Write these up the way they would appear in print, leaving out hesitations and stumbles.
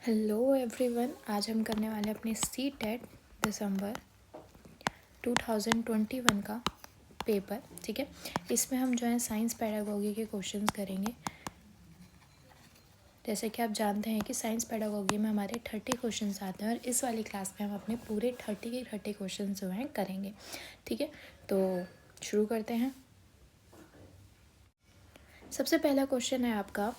Hello everyone, आज हम करने वाले अपने सी टेट दिसंबर 2021 का पेपर। ठीक है, इसमें हम जो है साइंस पेडागोगी के क्वेश्चंस करेंगे। जैसे कि आप जानते हैं कि साइंस पेडागोगी में हमारे 30 क्वेश्चंस आते हैं और इस वाली क्लास में हम अपने पूरे 30 के 30 क्वेश्चंस जो हैं करेंगे। ठीक है, तो शुरू करते हैं। सबसे पहला क्वेश्चन है आपका,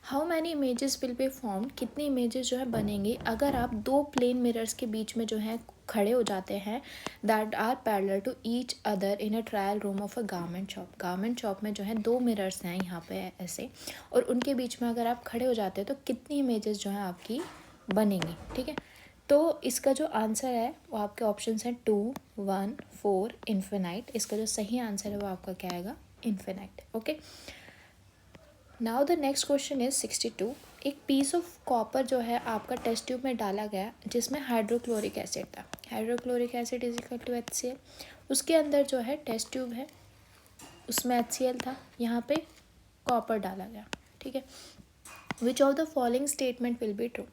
how many images will be formed, कितनी इमेजेस जो है बनेंगी अगर आप दो प्लेन मिरर्स के बीच में जो है खड़े हो जाते हैं that are parallel to each other in a trial room of a garment shop. Garment shop में जो है दो मिरर्स हैं यहाँ पे ऐसे, और उनके बीच में अगर आप खड़े हो जाते हैं तो कितनी इमेजेस जो है आपकी बनेंगी। ठीक है, तो इसका जो आंसर है वो आपके ऑप्शन हैं 2, 1, 4, इन्फिनाइट। इसका जो सही आंसर है वो आपका क्या आएगा, infinite. Okay, now the next question is 62। एक पीस ऑफ कॉपर जो है आपका टेस्ट ट्यूब में डाला गया जिसमें हाइड्रोक्लोरिक एसिड था। Hydrochloric acid is equal to HCl। उसके अंदर जो है टेस्ट ट्यूब है उसमें HCl था, यहाँ पे कॉपर डाला गया। ठीक है, which of the following statement will be true.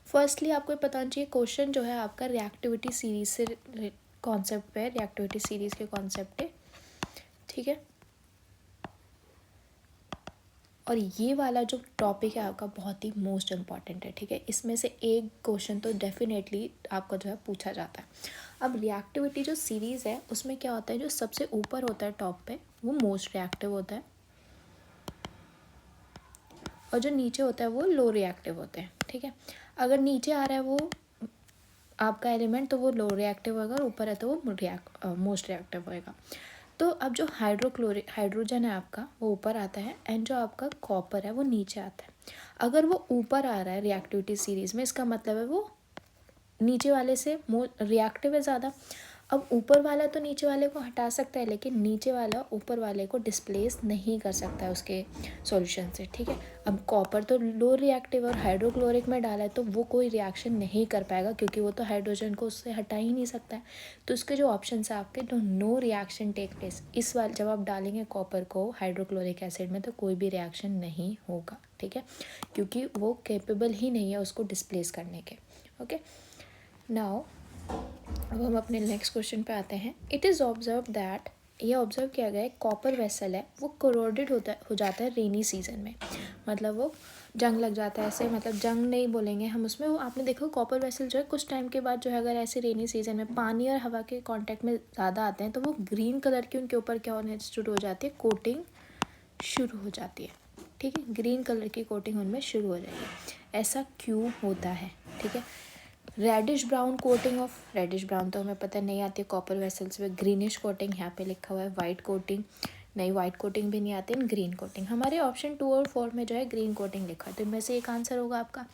Firstly आपको पता होना चाहिए क्वेश्चन जो है आपका रिएक्टिविटी सीरीज से कॉन्सेप्ट पे, रिएक्टिविटी सीरीज के कॉन्सेप्ट पे। ठीक है, और ये वाला जो टॉपिक है आपका बहुत ही मोस्ट इम्पॉर्टेंट है। ठीक है, इसमें से एक क्वेश्चन तो डेफिनेटली आपका जो है पूछा जाता है। अब रिएक्टिविटी जो सीरीज़ है उसमें क्या होता है, जो सबसे ऊपर होता है टॉप पे वो मोस्ट रिएक्टिव होता है, और जो नीचे होता है वो लो रिएक्टिव होते हैं। ठीक है, अगर नीचे आ रहा है वो आपका एलिमेंट तो वो लो रिएक्टिव होगा, ऊपर है तो वो मोस्ट रिएक्टिव होएगा। तो अब जो हाइड्रोजन है आपका वो ऊपर आता है एंड जो आपका कॉपर है वो नीचे आता है। अगर वो ऊपर आ रहा है रिएक्टिविटी सीरीज़ में, इसका मतलब है वो नीचे वाले से रिएक्टिव है ज़्यादा। अब ऊपर वाला तो नीचे वाले को हटा सकता है, लेकिन नीचे वाला ऊपर वाले को डिस्प्लेस नहीं कर सकता है उसके सॉल्यूशन से। ठीक है, अब कॉपर तो लो रिएक्टिव और हाइड्रोक्लोरिक में डाला है तो वो कोई रिएक्शन नहीं कर पाएगा क्योंकि वो तो हाइड्रोजन को उससे हटा ही नहीं सकता है। तो इसके जो ऑप्शन है आपके, तो नो रिएक्शन टेक प्लेस। इस बार जब आप डालेंगे कॉपर को हाइड्रोक्लोरिक एसिड में तो कोई भी रिएक्शन नहीं होगा। ठीक है, क्योंकि वो कैपेबल ही नहीं है उसको डिस्प्लेस करने के। ओके, नाउ अब हम अपने नेक्स्ट क्वेश्चन पे आते हैं। इट इज़ ऑब्जर्व दैट, ये ऑब्जर्व किया गया है कॉपर वेसल है वो कोरोडेड हो जाता है रेनी सीजन में। मतलब वो जंग लग जाता है ऐसे, मतलब जंग नहीं बोलेंगे हम उसमें, वो आपने देखो कॉपर वेसल जो है कुछ टाइम के बाद जो है अगर ऐसे रेनी सीजन में पानी और हवा के कांटेक्ट में ज़्यादा आते हैं तो वो ग्रीन कलर की उनके ऊपर क्या होने शुरू हो जाती है, कोटिंग शुरू हो जाती है। ठीक है, ग्रीन कलर की कोटिंग उनमें शुरू हो जाएगी। ऐसा क्यों होता है? ठीक है, reddish brown coating of, reddish brown तो हमें पता नहीं आती है कॉपर वेसल्स में। ग्रीनिश कोटिंग यहाँ पे लिखा हुआ है, वाइट कोटिंग नहीं, वाइट कोटिंग भी नहीं आती, ग्रीन कोटिंग। हमारे ऑप्शन 2 और 4 में जो है ग्रीन कोटिंग लिखा है, तो इनमें से एक आंसर होगा आपका।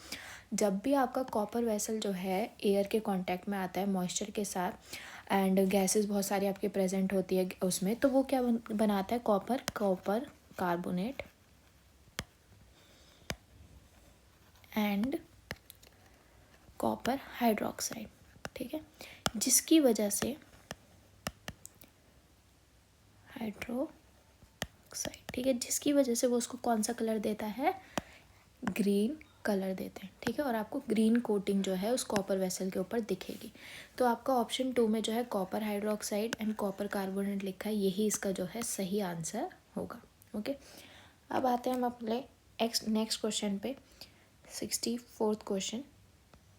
जब भी आपका कॉपर वेसल जो है एयर के कांटेक्ट में आता है मॉइस्चर के साथ एंड गैसेस बहुत सारी आपके प्रेजेंट होती है उसमें, तो वो क्या बनाता है, copper carbonate and copper hydroxide. ठीक है, जिसकी वजह से हाइड्रोक्साइड, ठीक है, जिसकी वजह से वो उसको कौन सा कलर देता है, ग्रीन कलर देते हैं। ठीक है, और आपको ग्रीन कोटिंग जो है उस कॉपर वेसल के ऊपर दिखेगी। तो आपका ऑप्शन 2 में जो है copper hydroxide and copper carbonate लिखा है, यही इसका जो है सही आंसर होगा। ओके, अब आते हैं हम अपने नेक्स्ट क्वेश्चन पे, 64th क्वेश्चन,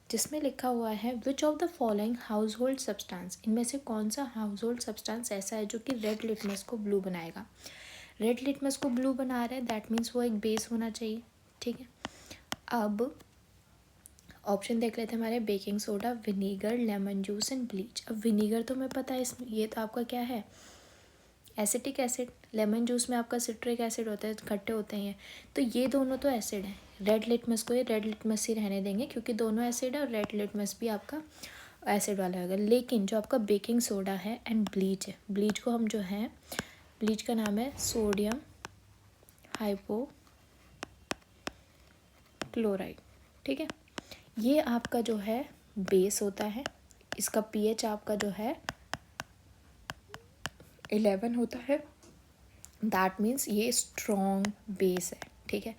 जिसमें लिखा हुआ है which of the following house hold substance, इनमें से कौन सा हाउस होल्ड सब्सटेंस ऐसा है जो कि रेड लिटमस को ब्लू बनाएगा। रेड लिटमस को ब्लू बना रहा है, दैट मीन्स वो एक बेस होना चाहिए। ठीक है, अब ऑप्शन देख लेते हैं हमारे, baking soda, vinegar, lemon juice and bleach. अब विनीगर तो हमें पता है, इसमें ये तो आपका क्या है, एसिटिक एसिड। लेमन जूस में आपका सिट्रिक एसिड होता है, खट्टे होते हैं, तो ये दोनों तो एसिड हैं। रेड लिटमस को ये रेड लिटमस ही रहने देंगे क्योंकि दोनों एसिड है और रेड लिटमस भी आपका एसिड वाला होगा। लेकिन जो आपका बेकिंग सोडा है एंड ब्लीच है, ब्लीच को हम जो है, ब्लीच का नाम है सोडियम हाइपोक्लोराइड। ठीक है, ये आपका जो है बेस होता है, इसका pH आपका जो है 11 होता है, दैट मीन्स ये स्ट्रॉन्ग बेस है। ठीक है,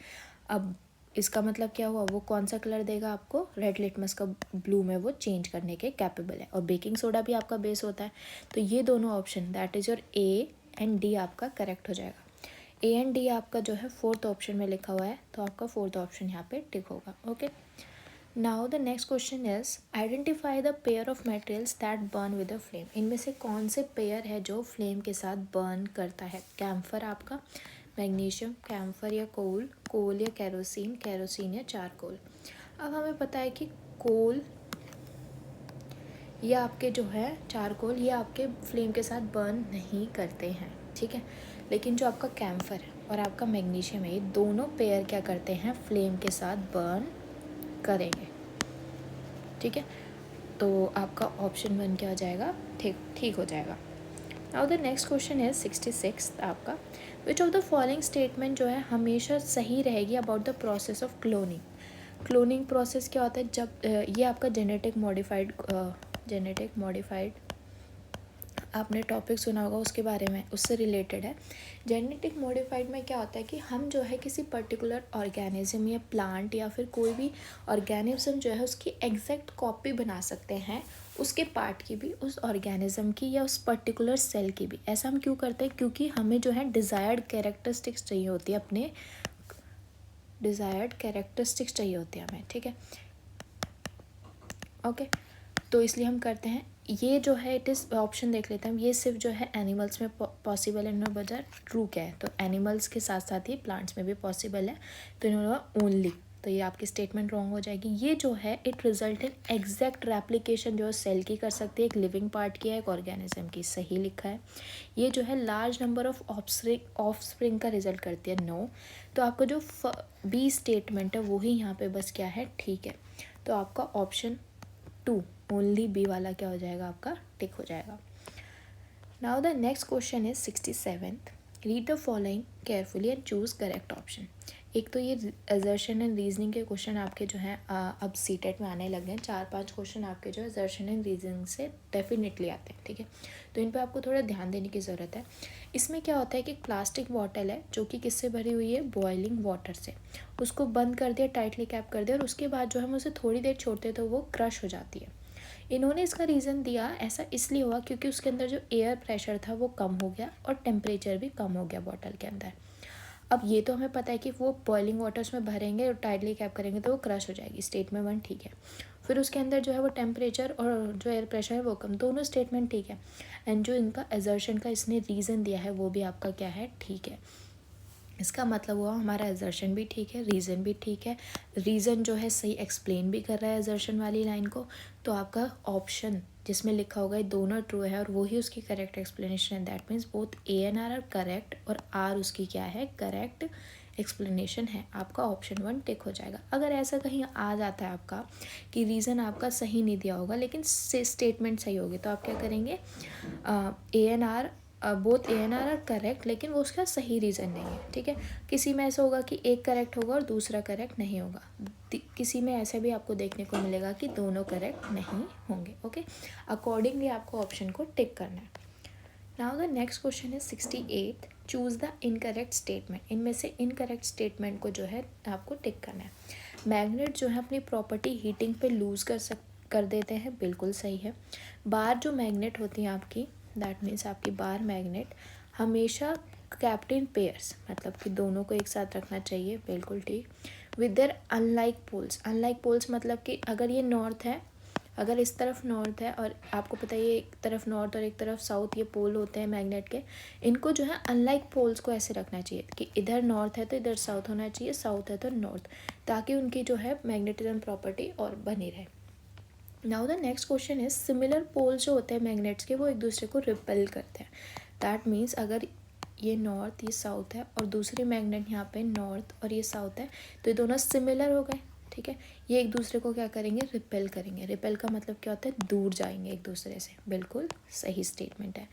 अब इसका मतलब क्या हुआ, वो कौन सा कलर देगा आपको, रेड लिटमस का ब्लू में वो चेंज करने के कैपेबल है। और बेकिंग सोडा भी आपका बेस होता है। तो ये दोनों option, that is your A and D आपका करेक्ट हो जाएगा। ए एंड डी आपका जो है फोर्थ ऑप्शन में लिखा हुआ है, तो आपका फोर्थ ऑप्शन यहाँ पे टिक होगा। Okay, now the next question is identify the pair of materials that burn with a flame. इनमें से कौन से पेयर है जो फ्लेम के साथ बर्न करता है। कैम्फर आपका, मैग्नीशियम, कैम्फर या कोल, कोल या केरोसिन, केरोसिन या चारकोल। अब हमें पता है कि कोल ये आपके जो है चारकोल, ये आपके फ्लेम के साथ बर्न नहीं करते हैं, ठीक है। लेकिन जो आपका कैम्फर है और आपका मैग्नीशियम है, ये दोनों पेयर क्या करते हैं, फ्लेम के साथ बर्न करेंगे, ठीक है। तो आपका ऑप्शन 1 क्या हो जाएगा, ठीक हो जाएगा। नाउ द नेक्स्ट क्वेश्चन है 66 आपका, विच ऑफ द फॉलोइंग स्टेटमेंट जो है हमेशा सही रहेगी about the process of cloning. Cloning process क्या होता है, जब ये आपका जेनेटिक मॉडिफाइड आपने टॉपिक सुना होगा उसके बारे में, उससे रिलेटेड है। जेनेटिक मॉडिफाइड में क्या होता है कि हम जो है किसी पर्टिकुलर ऑर्गेनिज्म या प्लांट या फिर कोई भी ऑर्गेनिज्म जो है उसकी एग्जैक्ट कॉपी बना सकते हैं, उसके पार्ट की भी, उस ऑर्गेनिज्म की या उस पर्टिकुलर सेल की भी। ऐसा हम क्यों करते हैं, क्योंकि हमें जो है डिज़ायर्ड कैरेक्टरिस्टिक्स चाहिए होती है, अपने डिज़ायर्ड कैरेक्टरिस्टिक्स चाहिए होती है हमें, ठीक है। ओके, तो इसलिए हम करते हैं। ये जो है इट इज़ ऑप्शन देख लेते हैं, ये सिर्फ जो है एनिमल्स में पॉसिबल है, इन्होंने बजाय ट्रू क्या है, तो एनिमल्स के साथ साथ ही प्लांट्स में भी पॉसिबल है, तो इन्होंने ओनली, तो ये आपकी स्टेटमेंट रॉन्ग हो जाएगी। ये जो है it result in exact replication जो सेल की कर सकती है, एक लिविंग पार्ट की है, एक ऑर्गेनिज्म की, सही लिखा है। ये जो है लार्ज नंबर ऑफ ऑफस्प्रिंग का रिजल्ट करती है, नो। तो आपका जो बी स्टेटमेंट है वही यहाँ पे बस क्या है, ठीक है। तो आपका ऑप्शन 2 ओनली बी वाला क्या हो जाएगा, आपका टिक हो जाएगा। Now the next question is 67th, read the following carefully and choose correct option. एक तो ये असर्शन एंड रीजनिंग के क्वेश्चन आपके जो हैं अब सीटेट में आने लगे हैं, 4-5 क्वेश्चन आपके जो है असर्शन एंड रीजनिंग से डेफिनेटली आते हैं, ठीक है। तो इन पे आपको थोड़ा ध्यान देने की ज़रूरत है। इसमें क्या होता है कि प्लास्टिक बॉटल है जो कि किससे भरी हुई है, बॉइलिंग वाटर से, उसको बंद कर दिया, टाइटली कैप कर दिया, और उसके बाद जो हम उसे थोड़ी देर छोड़ते हैं तो वो क्रश हो जाती है। इन्होंने इसका रीज़न दिया, ऐसा इसलिए हुआ क्योंकि उसके अंदर जो एयर प्रेशर था वो कम हो गया और टेम्परेचर भी कम हो गया बॉटल के अंदर। अब ये तो हमें पता है कि वो बॉइलिंग वाटर्स में भरेंगे और टाइटली कैप करेंगे तो वो क्रश हो जाएगी, स्टेटमेंट 1 ठीक है। फिर उसके अंदर जो है वो टेम्परेचर और जो एयर प्रेशर है वो कम, दोनों स्टेटमेंट ठीक है। एंड जो इनका एजर्शन का इसने रीज़न दिया है वो भी आपका क्या है, ठीक है। इसका मतलब हुआ हमारा एजर्शन भी ठीक है, रीज़न भी ठीक है। रीज़न जो है सही एक्सप्लेन भी कर रहा है एजर्शन वाली लाइन को, तो आपका ऑप्शन जिसमें लिखा होगा ये दोनों ट्रू है और वही उसकी करेक्ट एक्सप्लेनेशन है, that means both A and R correct और आर उसकी क्या है, करेक्ट एक्सप्लेनेशन है। आपका ऑप्शन 1 टिक हो जाएगा। अगर ऐसा कहीं आ जाता है आपका कि रीज़न आपका सही नहीं दिया होगा लेकिन स्टेटमेंट सही होगी, तो आप क्या करेंगे, A and R both A and R correct, लेकिन वो उसका सही रीज़न नहीं है, ठीक है। किसी में ऐसा होगा कि एक करेक्ट होगा और दूसरा करेक्ट नहीं होगा, किसी में ऐसा भी आपको देखने को मिलेगा कि दोनों करेक्ट नहीं होंगे, ओके। अकॉर्डिंगली आपको ऑप्शन को टिक करना है। Now the next question is 68, choose the incorrect statement. इनमें से इनकरेक्ट स्टेटमेंट को जो है आपको टिक करना है। मैग्नेट जो है अपनी प्रॉपर्टी हीटिंग पे लूज़ कर देते हैं, बिल्कुल सही है। बार जो मैग्नेट होती हैं आपकी, दैट मीन्स आपकी बार मैग्नेट हमेशा कैप्ड इन पेयर्स, मतलब कि दोनों को एक साथ रखना चाहिए, बिल्कुल ठीक। विद देयर अनलाइक पोल्स मतलब कि अगर ये नॉर्थ है, अगर इस तरफ नॉर्थ है और आपको पता है ये एक तरफ नॉर्थ और एक तरफ साउथ, ये पोल होते हैं मैग्नेट के, इनको जो है अनलाइक पोल्स को ऐसे रखना चाहिए कि इधर नॉर्थ है तो इधर साउथ होना चाहिए, साउथ है तो नॉर्थ, ताकि उनकी जो है मैग्नेटिज्म प्रॉपर्टी और बनी रहे। Now the next question is similar poles जो होते हैं मैग्नेट्स के वो एक दूसरे को रिपेल करते हैं, दैट मीन्स अगर ये नॉर्थ ये साउथ है और दूसरे मैग्नेट यहाँ पे नॉर्थ और ये साउथ है, तो ये दोनों सिमिलर हो गए, ठीक है। ये एक दूसरे को क्या करेंगे, रिपेल करेंगे। रिपेल का मतलब क्या होता है, दूर जाएंगे एक दूसरे से, बिल्कुल सही स्टेटमेंट है।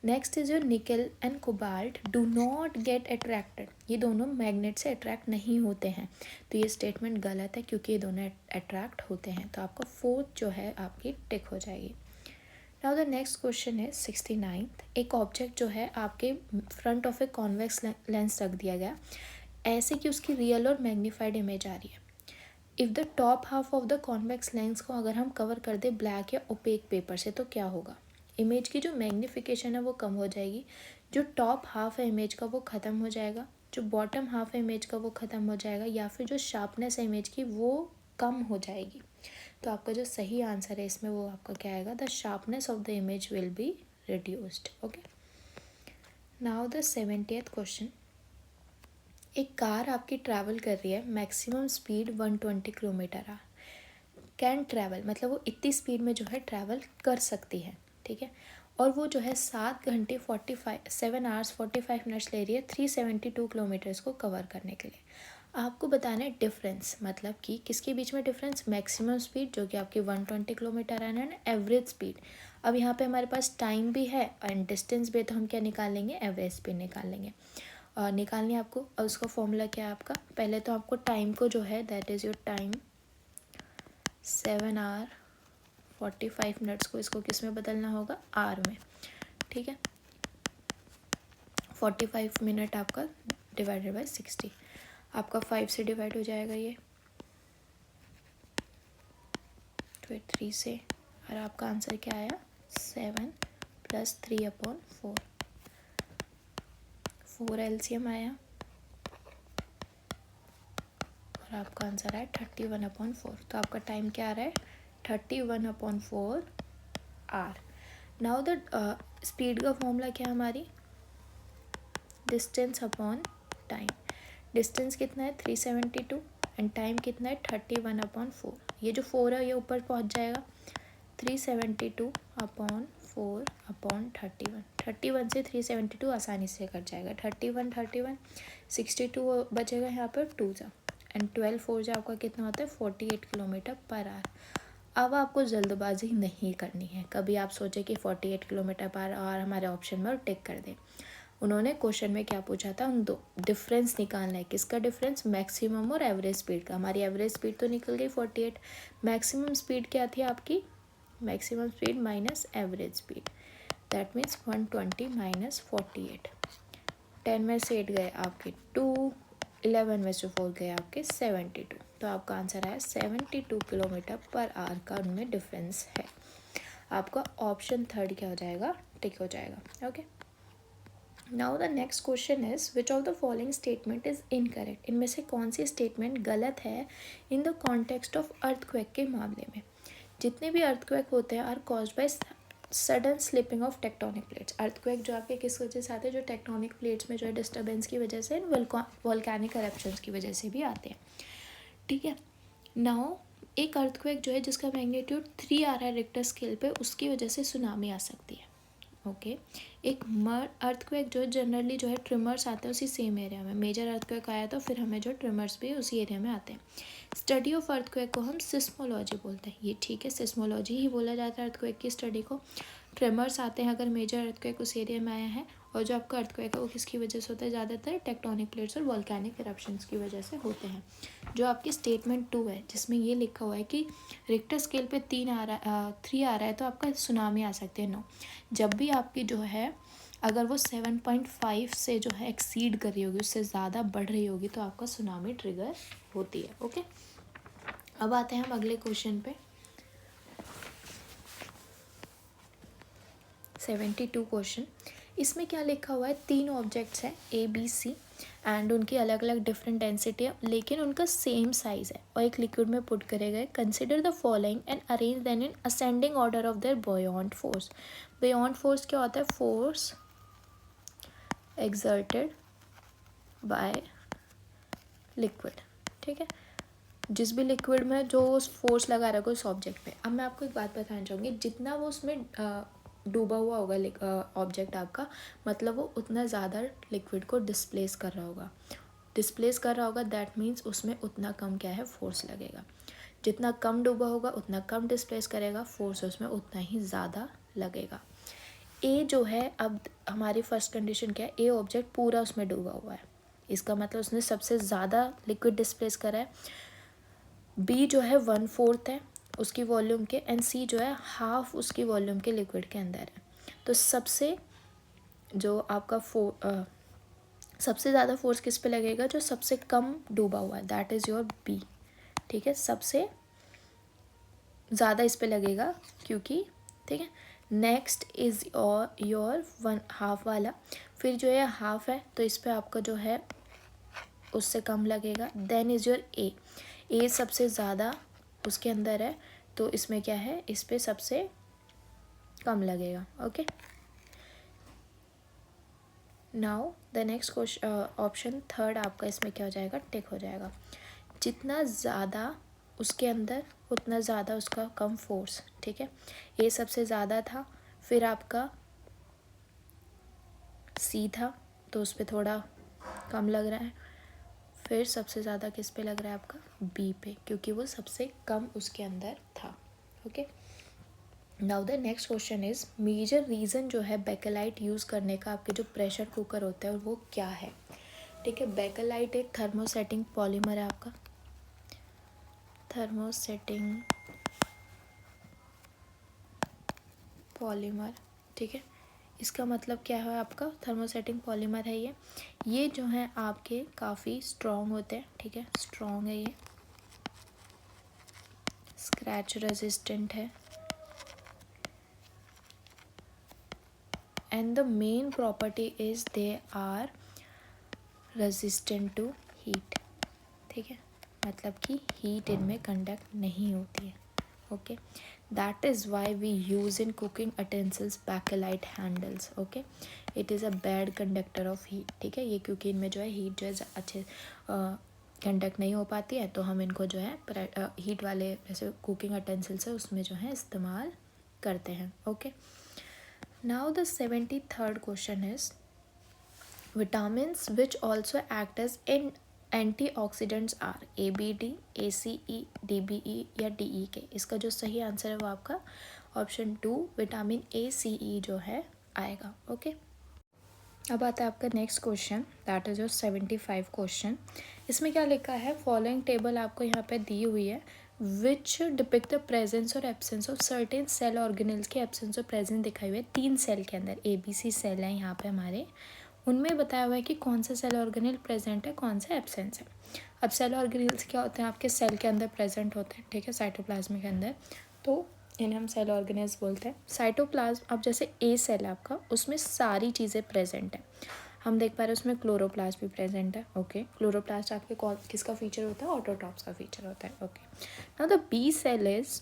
नेक्स्ट इज योर निकल and cobalt do not get attracted, ये दोनों मैग्नेट से अट्रैक्ट नहीं होते हैं, तो ये स्टेटमेंट गलत है क्योंकि ये दोनों अट्रैक्ट होते हैं, तो आपका फोर्थ जो है आपकी टिक हो जाएगी। नाउ द नेक्स्ट क्वेश्चन है 69th, एक ऑब्जेक्ट जो है आपके front of a convex lens रख दिया गया, ऐसे कि उसकी रियल और मैग्नीफाइड इमेज आ रही है। If the top half of the convex lens को अगर हम कवर कर दे ब्लैक या ओपेक पेपर से तो क्या होगा, इमेज की जो मैग्नीफिकेशन है वो कम हो जाएगी, जो टॉप हाफ है इमेज का वो ख़त्म हो जाएगा, जो बॉटम हाफ है इमेज का वो ख़त्म हो जाएगा, या फिर जो शार्पनेस है इमेज की वो कम हो जाएगी। तो आपका जो सही आंसर है इसमें वो आपका क्या आएगा, the sharpness of the image will be reduced. Okay, now the 70th question. एक कार आपकी ट्रैवल कर रही है, maximum speed 120 kilometre are, can travel मतलब वो इतनी स्पीड में जो है ट्रैवल कर सकती है, ठीक है, और वो जो है 7 आवर्स 45 मिनट्स ले रही है 372 किलोमीटर्स को कवर करने के लिए। आपको बताना है डिफरेंस, मतलब कि किसके बीच में डिफरेंस, मैक्सिमम स्पीड जो कि आपकी 120 किलोमीटर है एंड एवरेज स्पीड। अब यहाँ पे हमारे पास टाइम भी है एंड डिस्टेंस भी, तो हम क्या निकाल लेंगे, एवरेज स्पीड निकाल लेंगे। निकालनी है आपको, और उसका फॉर्मूला क्या है आपका, पहले तो आपको टाइम को जो है that is your time 7 hour 45 minutes को इसको किस में बदलना होगा, आर में, ठीक है। 45 मिनट आपका डिवाइडेड बाय 60, आपका 5 से डिवाइड हो जाएगा ये, फिर 3 से, और आपका आंसर क्या आया 7 + 3/4, 4 LCM आया और आपका आंसर है 31/4। तो आपका टाइम क्या आ रहा है 31/4 आर। नाउ द स्पीड का फॉर्मूला क्या है हमारी, डिस्टेंस अपॉन टाइम। डिस्टेंस कितना है 372 एंड टाइम कितना है 31/4। ये जो 4 है ये ऊपर पहुंच जाएगा, 372/4/31, 31 से 372 आसानी से कट जाएगा, 31 62 बचेगा यहाँ पर 2 जा एंड 12 4 जा आपका कितना होता है 48 किलोमीटर पर आवर। अब आपको जल्दबाजी नहीं करनी है, कभी आप सोचे कि 48 किलोमीटर पर आवर हमारे ऑप्शन में और टिक कर दें। उन्होंने क्वेश्चन में क्या पूछा था, उन दो डिफरेंस निकालना है, किसका डिफरेंस, मैक्सिमम और एवरेज स्पीड का। हमारी एवरेज स्पीड तो निकल गई 48, मैक्सिमम स्पीड क्या थी आपकी, maximum speed minus average speed, that means 120 minus 48। 10 में से 8 गए आपके 2, 11 में से 4 गए आपके 72। तो आपका आंसर है 72 किलोमीटर पर आवर का उनमें डिफरेंस है। आपका ऑप्शन थर्ड क्या हो जाएगा, टिक हो जाएगा। Okay, now the next question is which of the following statement is incorrect. इनमें से कौन सी स्टेटमेंट गलत है in the context of earthquake के मामले में। जितने भी अर्थक्वेक होते हैं are caused by sudden slipping of tectonic plates. Earthquake जो आपके किस वजह से आते हैं, जो टेक्टोनिक प्लेट्स में जो है डिस्टर्बेंस की वजह से, वोल्केनिक एरप्शंस की वजह से भी आते हैं, ठीक है। नाउ एक अर्थक्वेक जो है जिसका मैग्नीट्यूड 3 आ रहा है रिक्टर स्केल पे, उसकी वजह से सुनामी आ सकती है। ओके, एक अर्थक्वेक जो जनरली जो है ट्रिमर्स आते हैं उसी सेम एरिया में, मेजर अर्थक्वेक आया तो फिर हमें जो ट्रिमर्स भी उसी एरिया में आते हैं। स्टडी ऑफ अर्थक्वेक को हम सिस्मोलॉजी बोलते हैं, ये ठीक है, सिस्मोलॉजी ही बोला जाता है अर्थक्वेक की स्टडी को। ट्रिमर्स आते हैं अगर मेजर अर्थक्वेक उस एरिया में आया है, और जो आपका अर्थक्वेक है वो किसकी वजह से होता है, ज़्यादातर टेक्टोनिक प्लेट्स और वॉल्केनिक इरप्शंस की वजह से होते हैं। जो आपकी स्टेटमेंट 2 है जिसमें ये लिखा हुआ है कि रिक्टर स्केल पे 3 आ रहा है 3 आ रहा है तो आपका सुनामी आ सकती है, नो। जब भी आपकी जो है अगर वो 7.5 से जो है एक्सीड कर रही होगी, उससे ज़्यादा बढ़ रही होगी, तो आपका सुनामी ट्रिगर होती है। ओके, अब आते हैं हम अगले क्वेश्चन पे। 72 क्वेश्चन। इसमें क्या लिखा हुआ है, 3 ऑब्जेक्ट्स हैं ABC एंड उनकी अलग अलग डिफरेंट डेंसिटी है लेकिन उनका सेम साइज़ है और एक लिक्विड में पुट करे गए। Consider the following and arrange then in ascending order of their buoyant force. Buoyant force क्या होता है, फोर्स एक्सर्टेड बाय लिक्विड, ठीक है, जिस भी लिक्विड में जो फोर्स लगा रखा उस ऑब्जेक्ट पे। अब मैं आपको एक बात बताना चाहूँगी, जितना वो उसमें डूबा हुआ होगा ऑब्जेक्ट आपका, मतलब वो उतना ज़्यादा लिक्विड को डिस्प्लेस कर रहा होगा, दैट मीन्स उसमें उतना कम क्या है, फोर्स लगेगा। जितना कम डूबा होगा उतना कम डिस्प्लेस करेगा, फोर्स उसमें उतना ही ज़्यादा लगेगा। ए जो है, अब हमारी फर्स्ट कंडीशन क्या है, ए ऑब्जेक्ट पूरा उसमें डूबा हुआ है, इसका मतलब उसने सबसे ज़्यादा लिक्विड डिस्प्लेस करा है। बी जो है 1/4 है उसकी वॉल्यूम के, एंड सी जो है हाफ उसकी वॉल्यूम के लिक्विड के अंदर है। तो सबसे जो आपका सबसे ज़्यादा फोर्स किस पे लगेगा, जो सबसे कम डूबा हुआ है, दैट इज़ योर बी, ठीक है, सबसे ज़्यादा इस पे लगेगा क्योंकि, ठीक है। Next is your one half वाला, फिर जो ये हाफ है तो इस पे आपका जो है उससे कम लगेगा। देन इज़ योर ए सबसे ज़्यादा उसके अंदर है तो इसमें क्या है, इस पे सबसे कम लगेगा। Okay, now the next question, option third आपका इसमें क्या हो जाएगा, टिक हो जाएगा। जितना ज़्यादा उसके अंदर उतना ज़्यादा उसका कम फोर्स, ठीक है। ए सबसे ज़्यादा था, फिर आपका सी था तो उस पर थोड़ा कम लग रहा है, फिर सबसे ज़्यादा किस पे लग रहा है आपका, बी पे, क्योंकि वो सबसे कम उसके अंदर था। Okay, now the next question is major reason जो है बेकेलाइट यूज़ करने का आपके जो प्रेशर कुकर होता है वो क्या है, ठीक है। बेकेलाइट एक थर्मोसेटिंग पॉलीमर है आपका, थर्मोसेटिंग पॉलीमर, ठीक है। इसका मतलब क्या है आपका, थर्मोसेटिंग पॉलीमर है ये जो है आपके काफ़ी स्ट्रॉन्ग होते हैं, ठीक है, स्ट्रॉन्ग है ये, स्क्रैच रेजिस्टेंट है, and the main property is they are resistant to heat, ठीक है, मतलब कि हीट इनमें कंडक्ट नहीं होती है। Okay, that is why we use in cooking utensils bakelite handles. Okay, it is a bad conductor of heat, ठीक है, ये क्योंकि इनमें जो है हीट जो है अच्छे कंडक्ट नहीं हो पाती है, तो हम इनको जो है हीट वाले जैसे कुकिंग अटेंसिल्स है उसमें जो है इस्तेमाल करते हैं। Okay, now the 73rd question is vitamins which also act as in antioxidants are ABD, ACE, DBE या DEK। इसका जो सही आंसर है वो आपका ऑप्शन 2 विटामिन ACE जो है आएगा। ओके, अब आता है आपका next question, that is your 75 question. इसमें क्या लिखा है, फॉलोइंग टेबल आपको यहाँ पे दी हुई है विच डिपिक्ट द प्रेजेंस और absence of certain cell organelles के एब्सेंस और प्रेजेंस दिखाई हुई है 3 सेल के अंदर, ABC सेल है यहाँ पे हमारे, उनमें बताया हुआ है कि कौन सा सेल ऑर्गेनल प्रेजेंट है, कौन सा एब्सेंस है। अब सेल ऑर्गेनल्स क्या होते हैं, आपके सेल के अंदर प्रेजेंट होते हैं, ठीक है, साइटोप्लाज्म के अंदर, तो इन्हें हम सेल ऑर्गेनल्स बोलते हैं। साइटोप्लाज्म, अब जैसे ए सेल है आपका, उसमें सारी चीज़ें प्रेजेंट हैं, हम देख पा रहे हैं उसमें क्लोरोप्लास्ट भी प्रेजेंट है। ओके, क्लोरोप्लास्ट आपके किसका फीचर होता है, ऑटोट्रॉप्स का फीचर होता है। Okay, now the B cell is,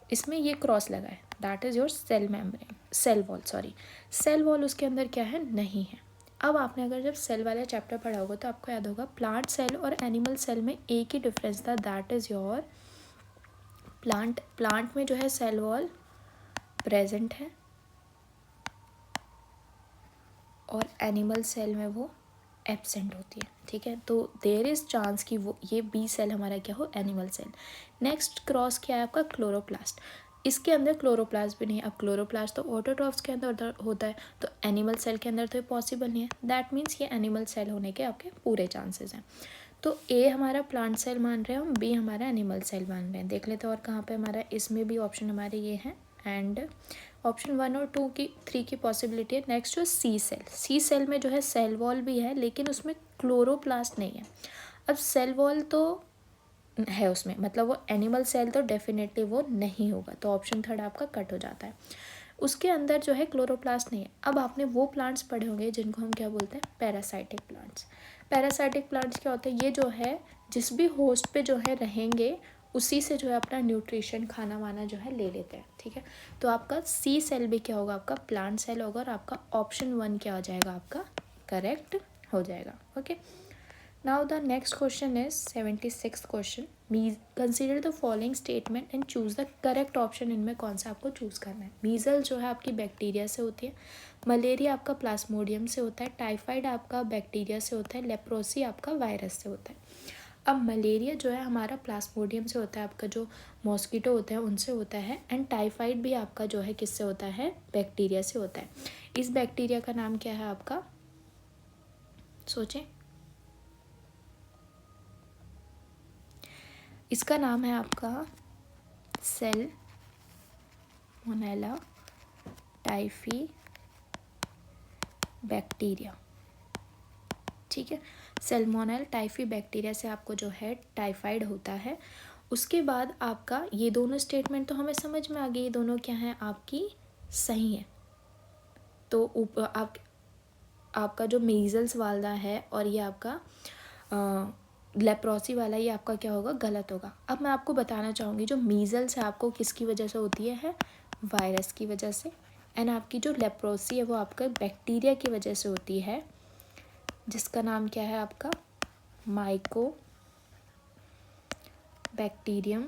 इसमें ये क्रॉस लगा है, that is your cell membrane, cell wall, sorry, cell wall उसके अंदर क्या है, नहीं है। अब आपने अगर जब सेल वाला चैप्टर पढ़ा होगा तो आपको याद होगा प्लांट सेल और एनिमल सेल में एक ही डिफरेंस था, दैट इज़ योर प्लांट में जो है सेल वॉल प्रेजेंट है और एनिमल सेल में वो एब्सेंट होती है, ठीक है। तो देयर इज़ चांस कि वो ये बी सेल हमारा क्या हो, एनिमल सेल। नेक्स्ट क्रॉस क्या है आपका, क्लोरोप्लास्ट, इसके अंदर क्लोरोप्लास्ट भी नहीं है। अब क्लोरोप्लास्ट तो ऑटोट्रॉफ्स के अंदर होता है, तो एनिमल सेल के अंदर तो ये पॉसिबल नहीं है, दैट मीन्स ये एनिमल सेल होने के आपके पूरे चांसेस हैं। तो ए हमारा प्लांट सेल मान रहे हैं हम, बी हमारा एनिमल सेल मान रहे हैं। देख लेते हैं और कहाँ पे हमारा, इसमें भी ऑप्शन हमारे ये हैं, एंड ऑप्शन 1 और 2 की 3 की पॉसिबिलिटी है। नेक्स्ट जो सी सेल, सी सेल में जो है सेल वॉल भी है लेकिन उसमें क्लोरोप्लास्ट नहीं है। अब सेल वॉल तो है उसमें, मतलब वो एनिमल सेल तो डेफिनेटली वो नहीं होगा, तो ऑप्शन थर्ड आपका कट हो जाता है। उसके अंदर जो है क्लोरोप्लास्ट नहीं है। अब आपने वो प्लांट्स पढ़े होंगे जिनको हम क्या बोलते हैं, पैरासाइटिक प्लांट्स। पैरासाइटिक प्लांट्स क्या होते हैं, ये जो है जिस भी होस्ट पे जो है रहेंगे उसी से जो है अपना न्यूट्रिशन खाना वाना जो है ले लेते हैं, ठीक है। तो आपका सी सेल भी क्या होगा, आपका प्लांट सेल होगा, और आपका ऑप्शन 1 क्या हो जाएगा, आपका करेक्ट हो जाएगा। Okay, now the next question is 76th question, consider the following statement and choose the correct option, इनमें कौन सा आपको चूज़ करना है। मीजल जो है आपकी बैक्टीरिया से होती है, मलेरिया आपका प्लाज्मोडियम से होता है, टाइफाइड आपका बैक्टीरिया से होता है, लेप्रोसी आपका वायरस से होता है। अब मलेरिया जो है हमारा प्लाज्मोडियम से होता है, आपका जो मॉस्किटो होता है उनसे होता है, एंड टाइफाइड भी आपका जो है किससे होता है, बैक्टीरिया से होता है। इस बैक्टीरिया का नाम क्या है आपका, सोचें, इसका नाम है आपका सेल मोनेला टाइफी बैक्टीरिया, ठीक है। सैल्मोनेला टाइफी बैक्टीरिया से आपको जो है टाइफाइड होता है। उसके बाद आपका ये दोनों स्टेटमेंट तो हमें समझ में आ गई, ये दोनों क्या हैं आपकी सही है। तो ऊपर आपका जो मीजल्स वाला है और ये आपका लेप्रोसी वाला, ये आपका क्या होगा, गलत होगा। अब मैं आपको बताना चाहूँगी जो मीजल्स है आपको किसकी वजह से होती है वायरस की वजह से, एंड आपकी जो लेप्रोसी है वो आपका बैक्टीरिया की वजह से होती है, जिसका नाम क्या है आपका माइको बैक्टीरियम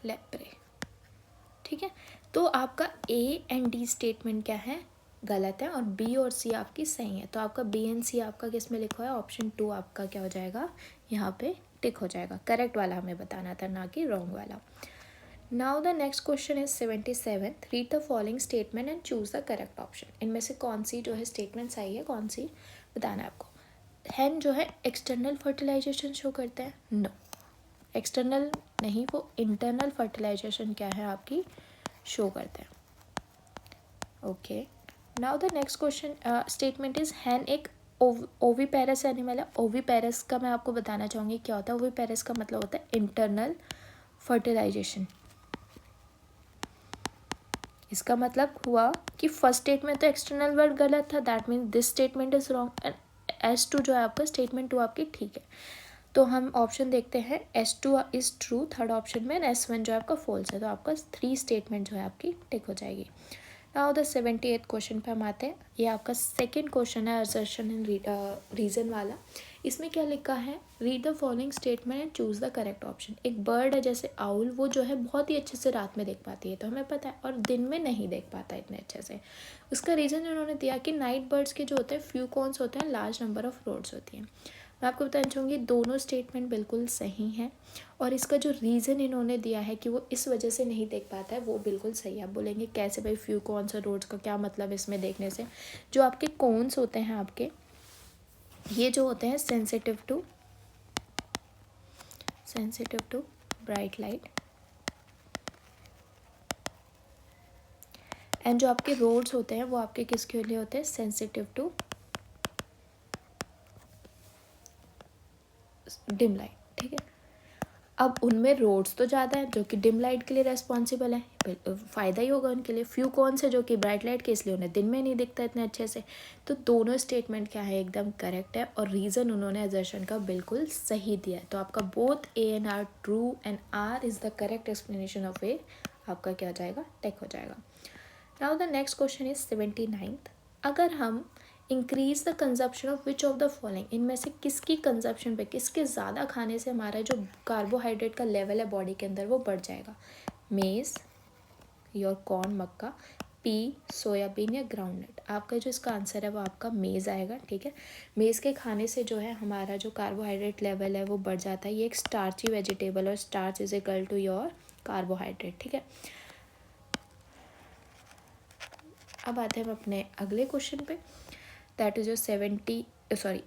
लेप्रे। ठीक है। तो आपका ए एंड डी स्टेटमेंट क्या है, गलत है, और बी और सी आपकी सही है। तो आपका बी एंड सी आपका किस में लिखा है, ऑप्शन 2 आपका क्या हो जाएगा, यहाँ पे टिक हो जाएगा। करेक्ट वाला हमें बताना था, ना कि रॉन्ग वाला। Now the next question is 77, read the following statement and choose the correct option. इनमें से कौन सी जो है स्टेटमेंट सही है, कौन सी बताना है आपको। हैन जो है एक्सटर्नल फर्टिलाइजेशन शो करते हैं, नो एक्सटर्नल नहीं, वो इंटरनल फर्टिलाइजेशन क्या है आपकी शो करते हैं। Okay, now the next question statement is hen एक ओवीपेरस एनिमल है। ओवीपेरस का मैं आपको बताना चाहूँगी क्या होता है। ओवीपेरस का मतलब होता है इंटरनल फर्टिलाइजेशन। इसका मतलब हुआ कि फर्स्ट स्टेटमेंट तो एक्सटर्नल वर्ड गलत था, that means this statement is wrong, and S2 जो है आपका स्टेटमेंट 2 आपकी ठीक है। तो हम ऑप्शन देखते हैं, S2 is true third option में, एंड S1 जो है आपका फॉल्स है। तो आपका 3 स्टेटमेंट जो है आपकी टिक हो जाएगी। नाउ द 78th क्वेश्चन पे हम आते हैं। ये आपका सेकेंड क्वेश्चन है असर्शन एंड रीजन वाला। इसमें क्या लिखा है, read the following statement and choose the correct option. एक बर्ड है जैसे आउल, वो जो है बहुत ही अच्छे से रात में देख पाती है, तो हमें पता है, और दिन में नहीं देख पाता इतने अच्छे से। उसका रीज़न उन्होंने दिया कि नाइट बर्ड्स के जो होते हैं फ्यू कॉन्स होते हैं, लार्ज नंबर ऑफ रोड्स होती हैं। मैं आपको बताना चाहूँगी दोनों स्टेटमेंट बिल्कुल सही हैं, और इसका जो रीज़न इन्होंने दिया है कि वो इस वजह से नहीं देख पाता है वो बिल्कुल सही है। आप बोलेंगे कैसे भाई, फ्यू कॉन्स और रोड्स का क्या मतलब इसमें देखने से। जो आपके कॉन्स होते हैं आपके, ये जो होते हैं sensitive to bright light, and जो आपके रोड्स होते हैं वो आपके किसके लिए होते हैं, सेंसिटिव टू डिम लाइट। ठीक है। अब उनमें रोड्स तो ज़्यादा है जो कि डिम लाइट के लिए रेस्पॉन्सिबल है, फ़ायदा ही होगा उनके लिए। फ्यू कौन से जो कि ब्राइट लाइट के, इसलिए उन्हें दिन में नहीं दिखता इतने अच्छे से। तो दोनों स्टेटमेंट क्या है, एकदम करेक्ट है, और रीज़न उन्होंने असर्शन का बिल्कुल सही दिया है। तो आपका both A and R true, and R is the correct explanation of A, आपका क्या हो जाएगा, टेक हो जाएगा। Now the next question is 79th, अगर हम increase the consumption of which of the following, इनमें से किसकी कंजप्शन पे, किसके ज़्यादा खाने से हमारा जो कार्बोहाइड्रेट का लेवल है बॉडी के अंदर वो बढ़ जाएगा। मेज़, your corn Mecca, P soybean या ग्राउंडनट। आपका जो इसका आंसर है वो आपका मेज़ आएगा। ठीक है। मेज़ के खाने से जो है हमारा जो कार्बोहाइड्रेट लेवल है वो बढ़ जाता है। ये एक स्टार्ची वेजिटेबल, और starch is equal to your carbohydrate. ठीक है। अब आते हैं हम अपने अगले क्वेश्चन पे, that is your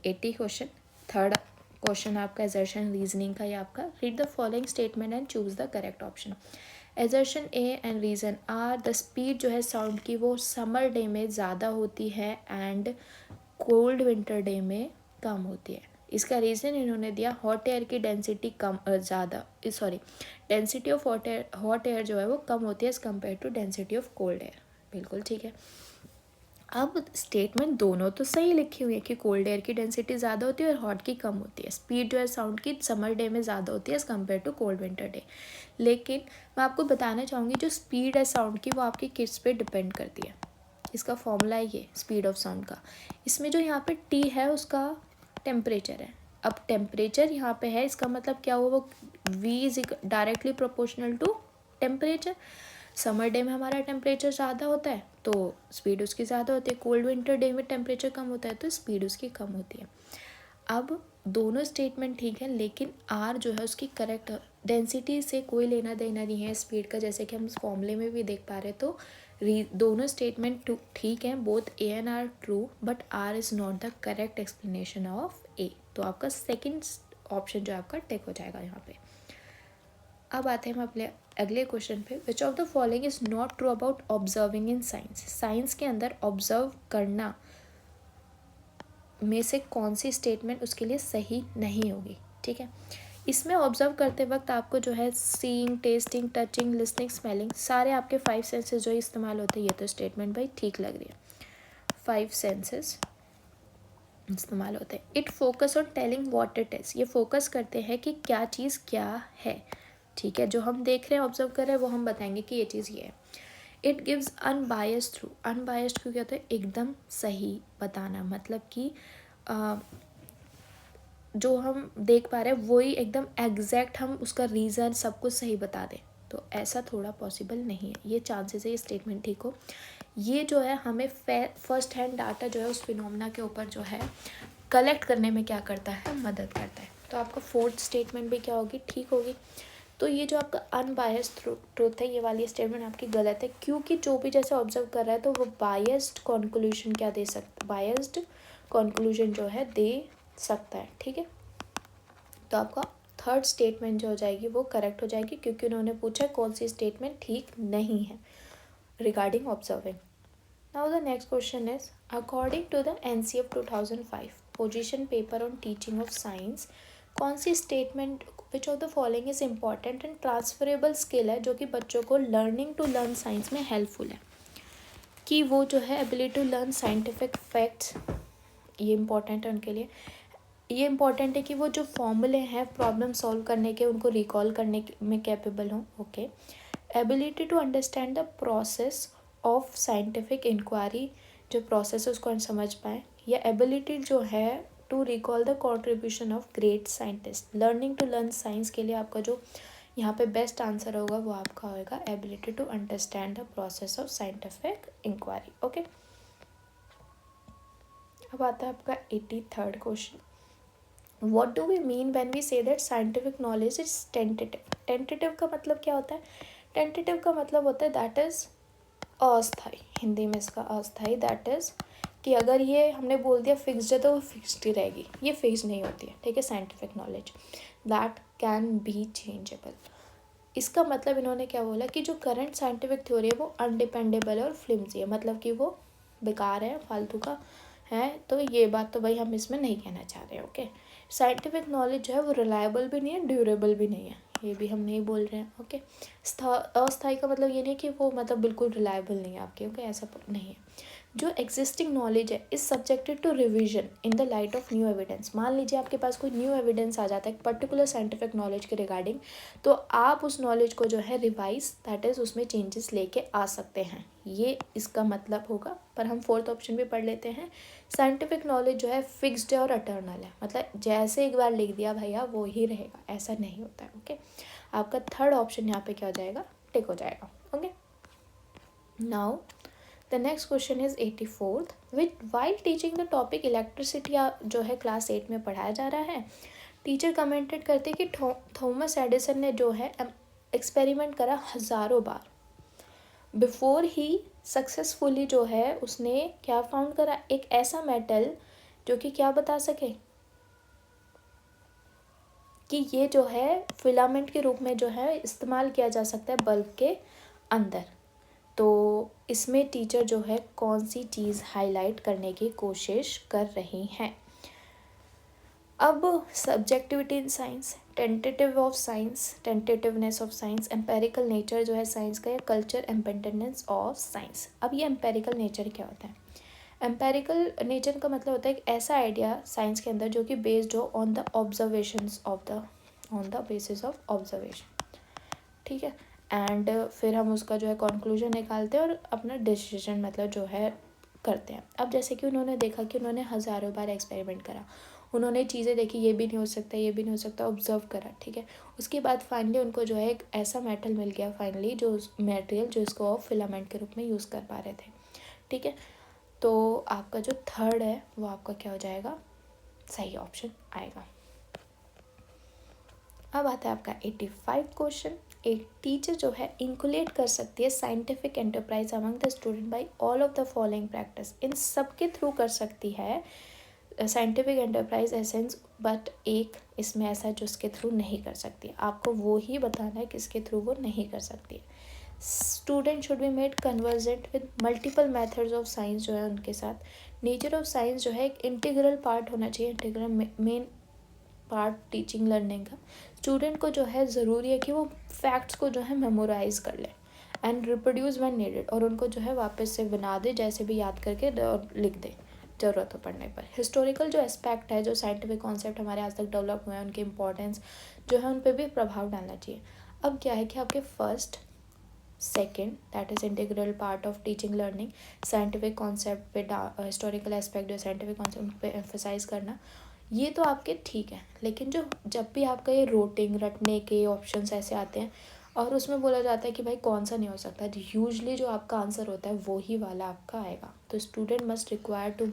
80 question. Third question आपका असर्शन रीजनिंग का, ये आपका read the following statement and choose the correct option. Assertion A and reason R, the speed जो है साउंड की वो समर डे में ज़्यादा होती है एंड कोल्ड विंटर डे में कम होती है। इसका रीज़न इन्होंने दिया हॉट एयर की डेंसिटी कम ज़्यादा, डेंसिटी ऑफ हॉट एयर जो है वो कम होती है as compare to density of cold air. बिल्कुल ठीक है। अब स्टेटमेंट दोनों तो सही लिखी हुई है कि कोल्ड एयर की डेंसिटी ज़्यादा होती है और हॉट की कम होती है। स्पीड जो है साउंड की समर डे में ज़्यादा होती है as compare to cold winter day. लेकिन मैं आपको बताना चाहूँगी जो स्पीड है साउंड की वो आपकी किस पे डिपेंड करती है। इसका फॉर्मूला है ये स्पीड ऑफ साउंड का। इसमें जो यहाँ पे टी है उसका टेम्परेचर है। अब टेम्परेचर यहाँ पे है, इसका मतलब क्या हुआ, वो V is directly proportional to temperature. Summer day में हमारा टेम्परेचर ज़्यादा होता है तो स्पीड उसकी ज़्यादा होती है, कोल्ड विंटर डे में टेम्परेचर कम होता है तो स्पीड उसकी कम होती है। अब दोनों स्टेटमेंट ठीक है, लेकिन आर जो है उसकी करेक्ट डेंसिटी से कोई लेना देना नहीं है स्पीड का, जैसे कि हम इस फॉर्मूले में भी देख पा रहे। तो दोनों स्टेटमेंट ठीक हैं, both A and R true, but R is not the correct explanation of A. तो आपका सेकेंड ऑप्शन जो आपका टिक हो जाएगा यहाँ पे। अब आते हैं हम अपने अगले क्वेश्चन पे, विच of the following is not true about observing in science. Science के अंदर ऑब्जर्व करना में से कौन सी स्टेटमेंट उसके लिए सही नहीं होगी, ठीक है। इसमें ऑब्जर्व करते वक्त आपको जो है seeing, testing, touching, listening, smelling, सारे आपके 5 सेंसेस जो इस्तेमाल होते हैं, ये तो स्टेटमेंट भाई ठीक लग रही है, 5 सेंसेस इस्तेमाल होते हैं। It focus on telling what it is, ये फोकस करते हैं कि क्या चीज़ क्या है, ठीक है। जो हम देख रहे हैं, ऑब्जर्व कर रहे हैं, वो हम बताएंगे कि ये चीज़ ये है। It gives unbiased through, unbiased क्यों कहते हैं, एकदम सही बताना, मतलब कि जो हम देख पा रहे हैं वही एकदम एग्जैक्ट हम उसका रीज़न सब कुछ सही बता दें, तो ऐसा थोड़ा पॉसिबल नहीं है। ये चांसेस है ये स्टेटमेंट ठीक हो। ये जो है हमें फर्स्ट हैंड डाटा जो है उस फिनोमेना के ऊपर जो है कलेक्ट करने में क्या करता है, मदद करता है। तो आपका फोर्थ स्टेटमेंट भी क्या होगी, ठीक होगी। तो ये जो आपका अनबायस्ड ट्रूथ है, ये वाली स्टेटमेंट आपकी गलत है, क्योंकि जो भी जैसे ऑब्जर्व कर रहा है तो वो बायस्ड कंक्लूजन क्या दे सकता, बायस्ड कंक्लूजन जो है दे सकता है, ठीक है। तो आपका थर्ड स्टेटमेंट जो हो जाएगी वो करेक्ट हो जाएगी, क्योंकि उन्होंने पूछा कौन सी स्टेटमेंट ठीक नहीं है regarding observing. Now the next question is, according to the NCF 2005 position paper on teaching of science, कौन सी statement which of the following is important and transferable skill है जो कि बच्चों को लर्निंग टू लर्न साइंस में helpful है, कि वो जो है ability to learn scientific facts, ये इम्पॉर्टेंट है उनके लिए। ये इम्पॉर्टेंट है कि वो जो फॉर्मूले हैं प्रॉब्लम सॉल्व करने के, उनको रिकॉल करने में कैपेबल हों, okay. Ability to understand the process of scientific inquiry, जो प्रोसेस है उसको हम समझ पाएँ, या एबिलिटी जो है to recall the contribution of great scientist. Learning to learn science के लिए आपका जो यहाँ पे बेस्ट आंसर होगा वो आपका होगा ability to understand the process of scientific inquiry, okay. अब आता है आपका 83rd question, What do we mean when we say that scientific knowledge is tentative? Tentative का मतलब क्या होता है, tentative का मतलब होता है that is अस्थाई, हिंदी में इसका अस्थाई, that is कि अगर ये हमने बोल दिया फिक्स्ड है तो वो फिक्स्ड ही रहेगी, ये फिक्स नहीं होती है, ठीक है। Scientific knowledge that can be changeable, इसका मतलब इन्होंने क्या बोला कि जो करंट साइंटिफिक थ्योरी है वो अनडिपेंडेबल है और फ्लिम्सी है, मतलब कि वो बेकार है, फालतू का है। तो ये बात तो भाई हम इसमें नहीं कहना चाह रहे, ओके। साइंटिफिक नॉलेज जो है वो रिलायबल भी नहीं है, ड्यूरेबल भी नहीं है, ये भी हम नहीं बोल रहे हैं, ओके। अस्थाई का मतलब ये नहीं कि वो मतलब बिल्कुल रिलायबल नहीं है आपके, ओके, ऐसा नहीं है। जो एग्जिस्टिंग नॉलेज है is subjected to revision in the light of new evidence. मान लीजिए आपके पास कोई न्यू एविडेंस आ जाता है पर्टिकुलर साइंटिफिक नॉलेज के रिगार्डिंग, तो आप उस नॉलेज को जो है रिवाइज, दैट इज उसमें चेंजेस लेके आ सकते हैं, ये इसका मतलब होगा। पर हम फोर्थ ऑप्शन भी पढ़ लेते हैं, साइंटिफिक नॉलेज जो है फिक्स्ड है और अटर्नल है, मतलब जैसे एक बार लिख दिया भैया वो ही रहेगा, ऐसा नहीं होता है, ओके। आपका थर्ड ऑप्शन यहाँ पे क्या हो जाएगा, टिक हो जाएगा, okay. Now the next question is 84th, which while teaching the topic electricity जो है क्लास 8 में पढ़ाया जा रहा है, टीचर कमेंटेड करते कि थॉमस एडिसन ने जो है एक्सपेरिमेंट करा हज़ारों बार, बिफोर ही सक्सेसफुली जो है उसने क्या फाउंड करा, एक ऐसा मेटल जो कि क्या बता सके कि ये जो है फिलामेंट के रूप में जो है इस्तेमाल किया जा सकता है बल्ब के अंदर। तो इसमें टीचर जो है कौन सी चीज़ हाईलाइट करने की कोशिश कर रही हैं। अब subjectivity in science, tentative of science, tentativeness of science, empirical nature जो है साइंस का, या कल्चर एम्पेंडेंस ऑफ साइंस। अब ये एम्पेरिकल नेचर क्या होता है, एम्पेरिकल नेचर का मतलब होता है एक ऐसा आइडिया साइंस के अंदर जो कि बेस्ड हो on the observations on the basis of observation, ठीक है। एंड फिर हम उसका जो है कंक्लूजन निकालते हैं और अपना डिसीजन मतलब जो है करते हैं। अब जैसे कि उन्होंने देखा कि उन्होंने हज़ारों बार एक्सपेरिमेंट करा, उन्होंने चीज़ें देखी, ये भी नहीं हो सकता, ये भी नहीं हो सकता, ऑब्जर्व करा, ठीक है। उसके बाद फाइनली उनको जो है एक ऐसा मेटल मिल गया, फाइनली जो मटेरियल जो इसको आप फिलामेंट के रूप में यूज़ कर पा रहे थे, ठीक है। तो आपका जो थर्ड है वो आपका क्या हो जाएगा, सही ऑप्शन आएगा। अब आता है आपका 85 क्वेश्चन, एक टीचर जो है इंकुलेट कर सकती है scientific enterprise among the student by all of the following practice, इन सब के थ्रू कर सकती है साइंटिफिक एंटरप्राइज एसेंस, बट एक इसमें ऐसा जो उसके थ्रू नहीं कर सकती, आपको वो ही बताना है किसके थ्रू वो नहीं कर सकती है। Student should be made convergent with multiple methods of science जो है उनके साथ, नेचर ऑफ साइंस जो है एक इंटीग्रल पार्ट होना चाहिए, integral main part teaching learning का। स्टूडेंट को जो है ज़रूरी है कि वो फैक्ट्स को जो है मेमोराइज कर ले एंड रिप्रोड्यूस व्हेन नीडेड, और उनको जो है वापस से बना दे, जैसे भी याद करके और लिख दे ज़रूरत हो पड़ने पर। हिस्टोरिकल जो एस्पेक्ट है, जो साइंटिफिक कॉन्सेप्ट हमारे आज तक डेवलप हुए हैं, उनकी इंपॉर्टेंस जो है उन पर भी प्रभाव डालना चाहिए। अब क्या है कि आपके first second that is integral part of teaching learning, scientific concept पे हिस्टोरिकल एस्पेक्ट जो साइंटिफिक कॉन्सेप्ट पे एम्फोसाइज करना, ये तो आपके ठीक है। लेकिन जो जब भी आपका ये रोटिंग रटने के ऑप्शंस ऐसे आते हैं और उसमें बोला जाता है कि भाई कौन सा नहीं हो सकता, यूजली जो आपका आंसर होता है वो ही वाला आपका आएगा। तो student must require to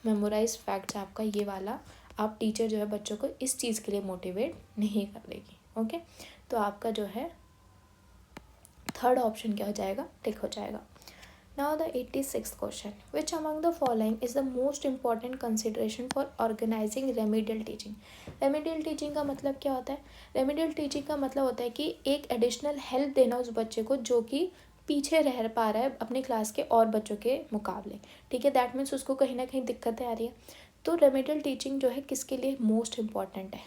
memorise facts, आपका ये वाला आप टीचर जो है बच्चों को इस चीज़ के लिए मोटिवेट नहीं करेगी। ओके, तो आपका जो है थर्ड ऑप्शन क्या हो जाएगा, टिक हो जाएगा। Now the 86th question, which among the following is the most important consideration for organizing remedial teaching? Remedial teaching का मतलब क्या होता है? Remedial teaching का मतलब होता है कि एक additional help देना उस बच्चे को जो कि पीछे रह पा रहा है अपने क्लास के और बच्चों के मुकाबले, ठीक है। दैट मीन्स उसको कहीं ना कहीं दिक्कतें आ रही है। तो रेमेडियल टीचिंग जो है किसके लिए मोस्ट इम्पॉर्टेंट है,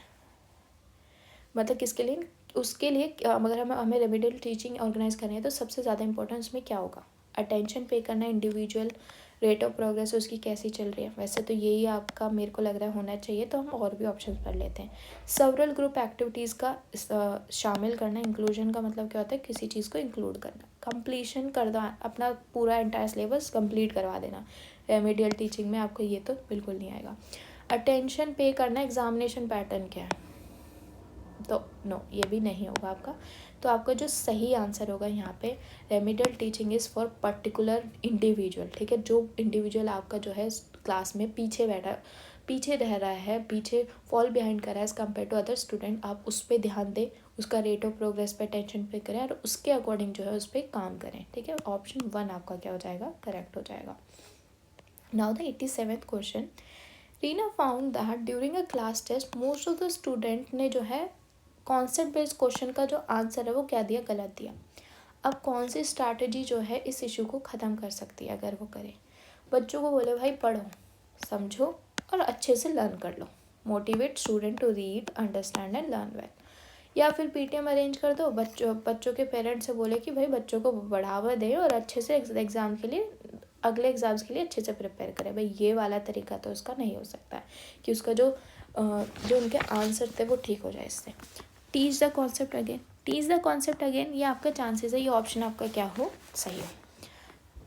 मतलब किसके लिए, उसके लिए अगर हमें रेमेडियल टीचिंग ऑर्गेनाइज करनी है तो सबसे ज़्यादा इंपॉर्टेंट उसमें क्या होगा, अटेंशन पे करना, इंडिविजुअल रेट ऑफ प्रोग्रेस उसकी कैसी चल रही है। वैसे तो यही आपका मेरे को लग रहा है होना चाहिए, तो हम और भी ऑप्शन पढ़ लेते हैं। सेवरल ग्रुप एक्टिविटीज़ का शामिल करना, इंक्लूजन का मतलब क्या होता है, किसी चीज़ को इंक्लूड करना। कंप्लीशन करना, अपना पूरा एंटायर सिलेबस कंप्लीट करवा देना, रेमेडियल टीचिंग में आपको ये तो बिल्कुल नहीं आएगा। अटेंशन पे करना, एग्जामिनेशन पैटर्न क्या है, तो नो, ये भी नहीं होगा आपका। तो आपका जो सही आंसर होगा यहाँ पे, remedial teaching is for particular individual, ठीक है। जो इंडिविजुअल आपका जो है क्लास में पीछे रह रहा है, पीछे फॉल बिहाइंड कर रहा है as compare to other student, आप उस पर ध्यान दें, उसका रेट ऑफ प्रोग्रेस पे अटेंशन पे करें और उसके अकॉर्डिंग जो है उस पर काम करें, ठीक है। ऑप्शन 1 आपका क्या हो जाएगा, करेक्ट हो जाएगा। Now the 87th question, Reena found that during a class test most of the student ने जो है कॉन्सेप्ट बेस्ड क्वेश्चन का जो आंसर है वो क्या दिया, गलत दिया। अब कौन सी स्ट्रैटेजी जो है इस इशू को ख़त्म कर सकती है, अगर वो करे, बच्चों को बोले भाई पढ़ो, समझो और अच्छे से लर्न कर लो, motivate student to read, understand and learn well. या फिर पीटीएम अरेंज कर दो, बच्चों के पेरेंट्स से बोले कि भाई बच्चों को बढ़ावा दें और अच्छे से एग्ज़ाम के लिए, अगले एग्ज़ाम्स के लिए अच्छे से प्रिपेयर करें। भाई ये वाला तरीका तो उसका नहीं हो सकता है कि उसका जो उनके आंसर थे वो ठीक हो जाए इससे। Teach the concept again, teach the concept again, ये आपका चांसेस है, ये ऑप्शन आपका क्या हो, सही हो।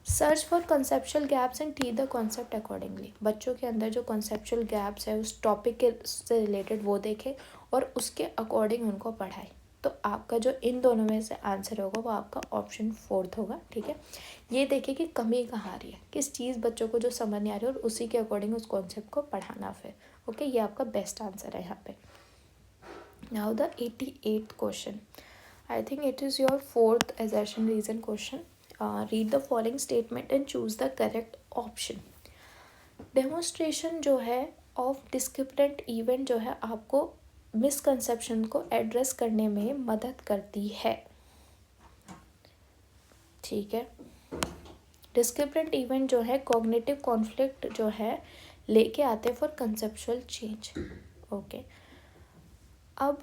Search for conceptual gaps and teach the concept accordingly, बच्चों के अंदर जो कंसेप्चुअल गैप्स है उस टॉपिक के से रिलेटेड वो देखे और उसके अकॉर्डिंग उनको पढ़ाए। तो आपका जो इन दोनों में से आंसर होगा वो आपका ऑप्शन 4 होगा, ठीक है। ये देखिए कि कमी कहाँ आ रही है, किस चीज़ बच्चों को जो समझ नहीं आ रही है और उसी के अकॉर्डिंग उस कॉन्सेप्ट को पढ़ाना फिर। ओके, ये आपका बेस्ट आंसर है यहाँ पे। Now the 88th question. I think it is your fourth assertion reason question. Read the following statement and choose the correct option. Demonstration जो है of discrepant event जो है आपको misconception को address करने में मदद करती है, ठीक है। discrepant event जो है cognitive conflict जो है लेके आते for conceptual change. ओके, अब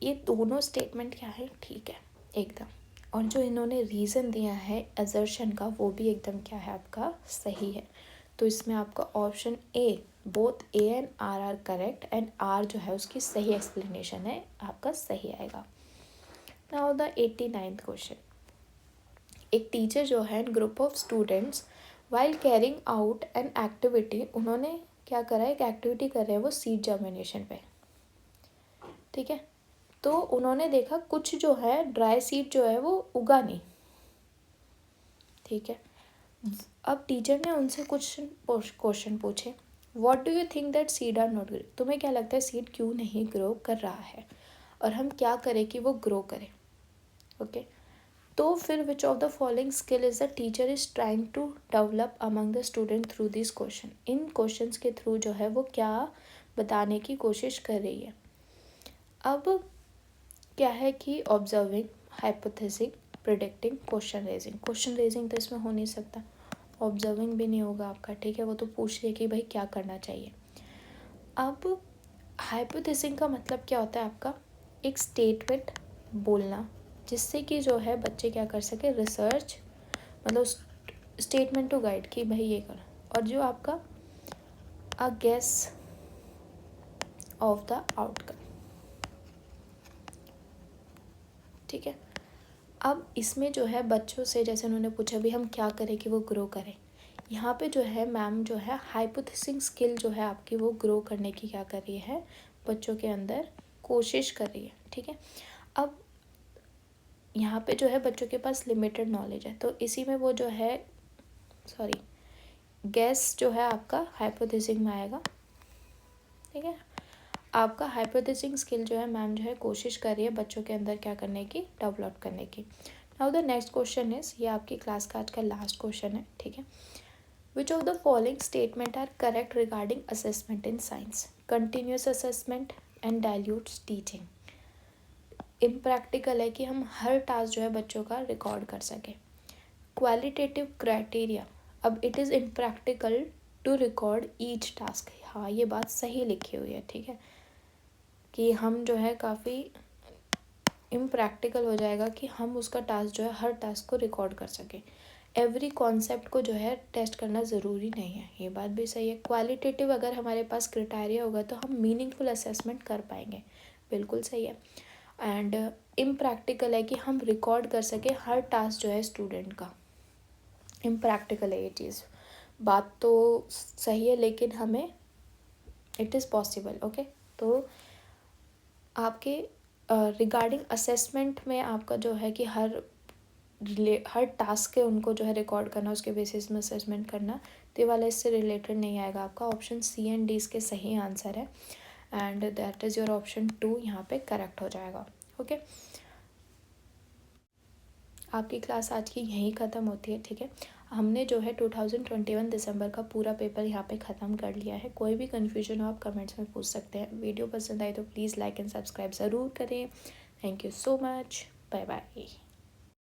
ये दोनों स्टेटमेंट क्या है, ठीक है एकदम, और जो इन्होंने रीज़न दिया है असर्शन का वो भी एकदम क्या है आपका, सही है। तो इसमें आपका option A, both A and R are correct, and R जो है उसकी सही एक्सप्लेनेशन है, आपका सही आएगा। नाउ द 89th क्वेश्चन, एक टीचर जो है group of students while carrying out an activity, उन्होंने क्या करा, एक एक्टिविटी कर रहे हैं वो सीड जर्मिनेशन पे, ठीक है। तो उन्होंने देखा कुछ जो है ड्राई सीड जो है वो उगा नहीं, ठीक है। अब टीचर ने उनसे कुछ क्वेश्चन पूछे, what do you think that seed are not grow, तुम्हें क्या लगता है सीड क्यों नहीं ग्रो कर रहा है और हम क्या करें कि वो ग्रो करे, ओके। तो फिर which of the following skill is the teacher is trying to develop among the student through this question, in questions के थ्रू जो है वो क्या बताने की कोशिश कर रही है। अब क्या है कि observing, hypothesis, predicting, question raising तो इसमें हो नहीं सकता, ऑब्जर्विंग भी नहीं होगा आपका, ठीक है। वो तो पूछ रही है कि भाई क्या करना चाहिए। अब हाइपोथेसिस का मतलब क्या होता है आपका, एक स्टेटमेंट बोलना जिससे कि जो है बच्चे क्या कर सके, रिसर्च, मतलब स्टेटमेंट टू गाइड कि भाई ये कर, और जो आपका a guess of the outcome, ठीक है। अब इसमें जो है बच्चों से, जैसे उन्होंने पूछा भी हम क्या करें कि वो ग्रो करें, यहाँ पे जो है मैम जो है हाइपोथेसिस स्किल जो है आपकी वो ग्रो करने की क्या कर रही है, बच्चों के अंदर कोशिश कर रही है, ठीक है। अब यहाँ पे जो है बच्चों के पास लिमिटेड नॉलेज है, तो इसी में वो जो है गैस जो है आपका हाइपोथेसिस में आएगा, ठीक है। आपका हाइपोथेसिस स्किल जो है मैम जो है कोशिश कर रही है बच्चों के अंदर क्या करने की, डेवलप करने की। Now the next question is, ये आपकी क्लास का आज का लास्ट क्वेश्चन है, ठीक है। Which of the following statement are correct regarding assessment in science, continuous assessment and dilute teaching. Impractical है कि हम हर टास्क जो है बच्चों का रिकॉर्ड कर सकें। क्वालिटेटिव क्राइटेरिया, अब it is impractical to record each task, हाँ ये बात सही लिखी हुई है, ठीक है, कि हम जो है काफ़ी इम्प्रैक्टिकल हो जाएगा कि हम उसका टास्क जो है हर टास्क को रिकॉर्ड कर सकें। एवरी कॉन्सेप्ट को जो है टेस्ट करना ज़रूरी नहीं है, ये बात भी सही है। क्वालिटेटिव अगर हमारे पास क्राइटेरिया होगा तो हम मीनिंगफुल असेसमेंट कर पाएंगे, बिल्कुल सही है। एंड इम्प्रैक्टिकल है कि हम रिकॉर्ड कर सकें हर टास्क जो है स्टूडेंट का, इम्प्रैक्टिकल है ये चीज़। बात तो सही है लेकिन हमें इट इज़ पॉसिबल, ओके। तो आपके रिगार्डिंग असेसमेंट में आपका जो है कि हर टास्क के उनको जो है रिकॉर्ड करना, उसके बेसिस में असेसमेंट करना, तो ये वाला इससे रिलेटेड नहीं आएगा आपका। ऑप्शन सी एंड डी इसके सही आंसर है, and that is your option 2 यहाँ पे करेक्ट हो जाएगा, ओके। आपकी क्लास आज की यहीं ख़त्म होती है, ठीक है। हमने जो है 2021 दिसंबर का पूरा पेपर यहाँ पे ख़त्म कर लिया है। कोई भी कन्फ्यूजन हो आप कमेंट्स में पूछ सकते हैं। वीडियो पसंद आए तो प्लीज़ लाइक एंड सब्सक्राइब ज़रूर करें। Thank you so much, bye bye.